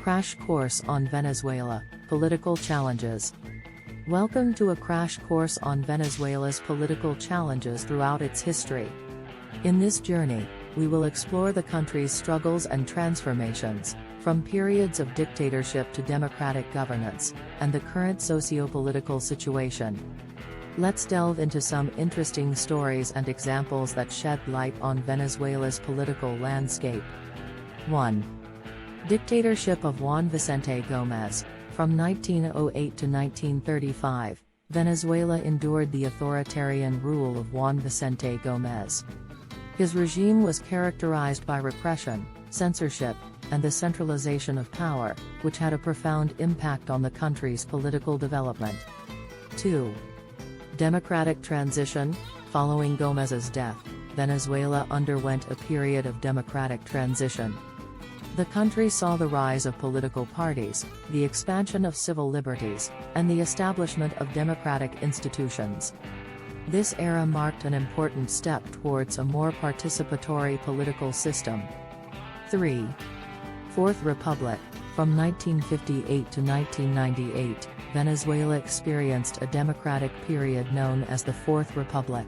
Crash Course on Venezuela, Political Challenges. Welcome to a crash course on Venezuela's political challenges throughout its history. In this journey, we will explore the country's struggles and transformations, from periods of dictatorship to democratic governance, and the current socio-political situation. Let's delve into some interesting stories and examples that shed light on Venezuela's political landscape. 1. Dictatorship of Juan Vicente Gómez. From 1908 to 1935, Venezuela endured the authoritarian rule of Juan Vicente Gómez. His regime was characterized by repression, censorship, and the centralization of power, which had a profound impact on the country's political development. 2. Democratic transition. Following Gómez's death, Venezuela underwent a period of democratic transition. The country saw the rise of political parties, the expansion of civil liberties, and the establishment of democratic institutions. This era marked an important step towards a more participatory political system. 3. Fourth Republic. From 1958 to 1998, Venezuela experienced a democratic period known as the Fourth Republic.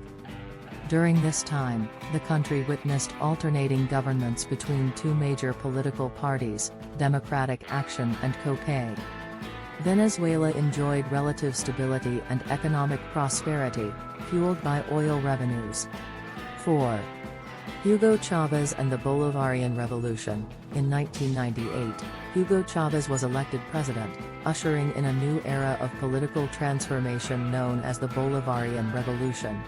During this time, the country witnessed alternating governments between two major political parties, Democratic Action and COPE. Venezuela enjoyed relative stability and economic prosperity, fueled by oil revenues. 4. Hugo Chavez and the Bolivarian Revolution. In 1998, Hugo Chavez was elected president, ushering in a new era of political transformation known as the Bolivarian Revolution.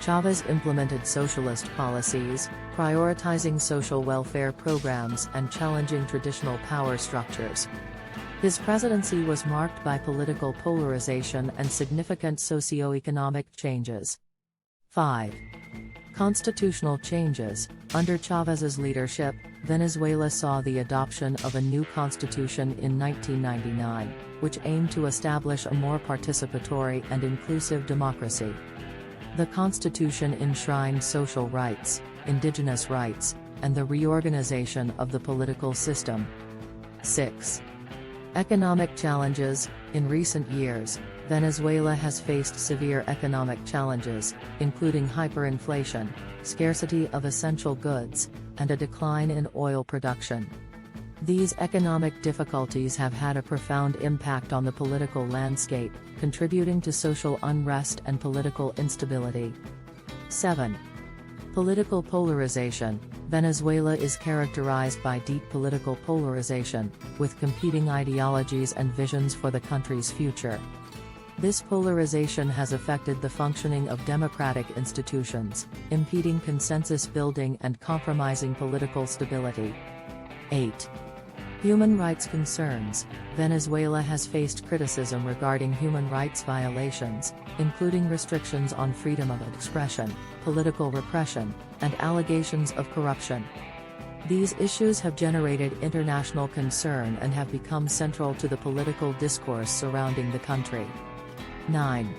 Chavez implemented socialist policies, prioritizing social welfare programs and challenging traditional power structures. His presidency was marked by political polarization and significant socio-economic changes. 5. Constitutional changes. Under Chavez's leadership, Venezuela saw the adoption of a new constitution in 1999, which aimed to establish a more participatory and inclusive democracy. The constitution enshrined social rights, indigenous rights, and the reorganization of the political system. 6. Economic challenges. In recent years, Venezuela has faced severe economic challenges, including hyperinflation, scarcity of essential goods, and a decline in oil production. These economic difficulties have had a profound impact on the political landscape, contributing to social unrest and political instability. 7. Political polarization. Venezuela is characterized by deep political polarization, with competing ideologies and visions for the country's future. This polarization has affected the functioning of democratic institutions, impeding consensus building and compromising political stability. 8. Human rights concerns. Venezuela has faced criticism regarding human rights violations, including restrictions on freedom of expression, political repression, and allegations of corruption. These issues have generated international concern and have become central to the political discourse surrounding the country. 9.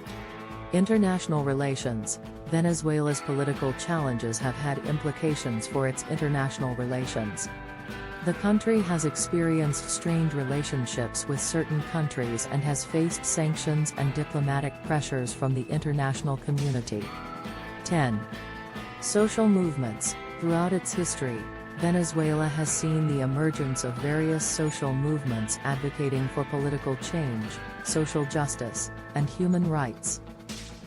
International relations. Venezuela's political challenges have had implications for its international relations. The country has experienced strained relationships with certain countries and has faced sanctions and diplomatic pressures from the international community. 10. Social movements. Throughout its history, Venezuela has seen the emergence of various social movements advocating for political change, social justice, and human rights.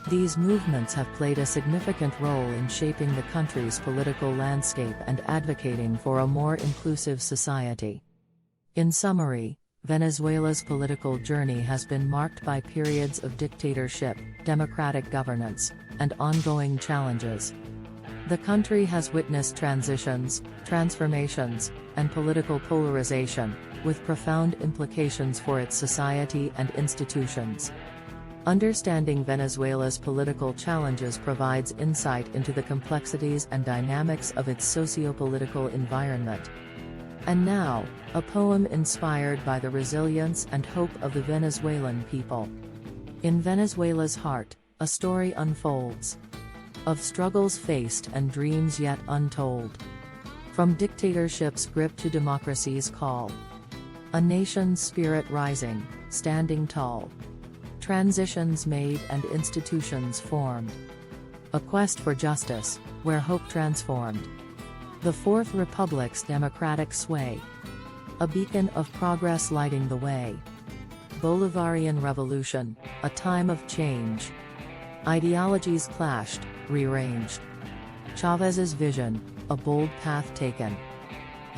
These movements have played a significant role in shaping the country's political landscape and advocating for a more inclusive society. In summary, Venezuela's political journey has been marked by periods of dictatorship, democratic governance, and ongoing challenges. The country has witnessed transitions, transformations, and political polarization, with profound implications for its society and institutions. Understanding Venezuela's political challenges provides insight into the complexities and dynamics of its socio-political environment. And now, a poem inspired by the resilience and hope of the Venezuelan people. In Venezuela's heart, a story unfolds. Of struggles faced and dreams yet untold. From dictatorship's grip to democracy's call. A nation's spirit rising, standing tall. Transitions made and institutions formed. A quest for justice, where hope transformed. The Fourth Republic's democratic sway. A beacon of progress lighting the way. Bolivarian Revolution, a time of change. Ideologies clashed, rearranged. Chávez's vision, a bold path taken.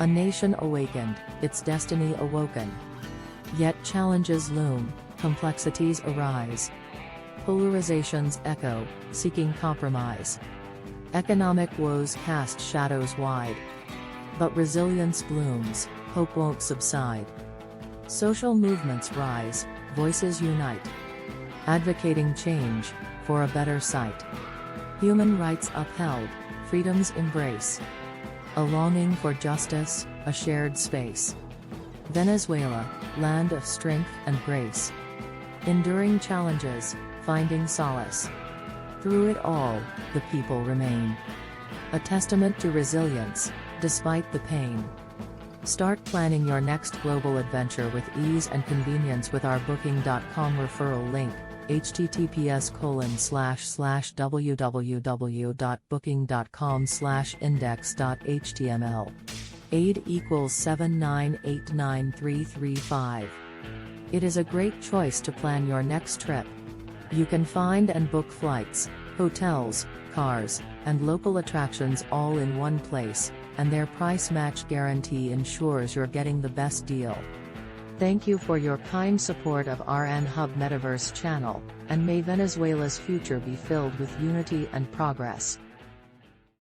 A nation awakened, its destiny awoken. Yet challenges loom, complexities arise. Polarizations echo, seeking compromise. Economic woes cast shadows wide. But resilience blooms, hope won't subside. Social movements rise, voices unite. Advocating change, for a better sight. Human rights upheld, freedom's embrace. A longing for justice, a shared space. Venezuela, land of strength and grace. Enduring challenges, finding solace. Through it all, the people remain. A testament to resilience, despite the pain. Start planning your next global adventure with ease and convenience with our Booking.com referral link, https://www.booking.com/index.html. Aid equals 7989335. It is a great choice to plan your next trip. You can find and book flights, hotels, cars, and local attractions all in one place, and their price match guarantee ensures you're getting the best deal. Thank you for your kind support of RN Hub Metaverse channel, and may Venezuela's future be filled with unity and progress.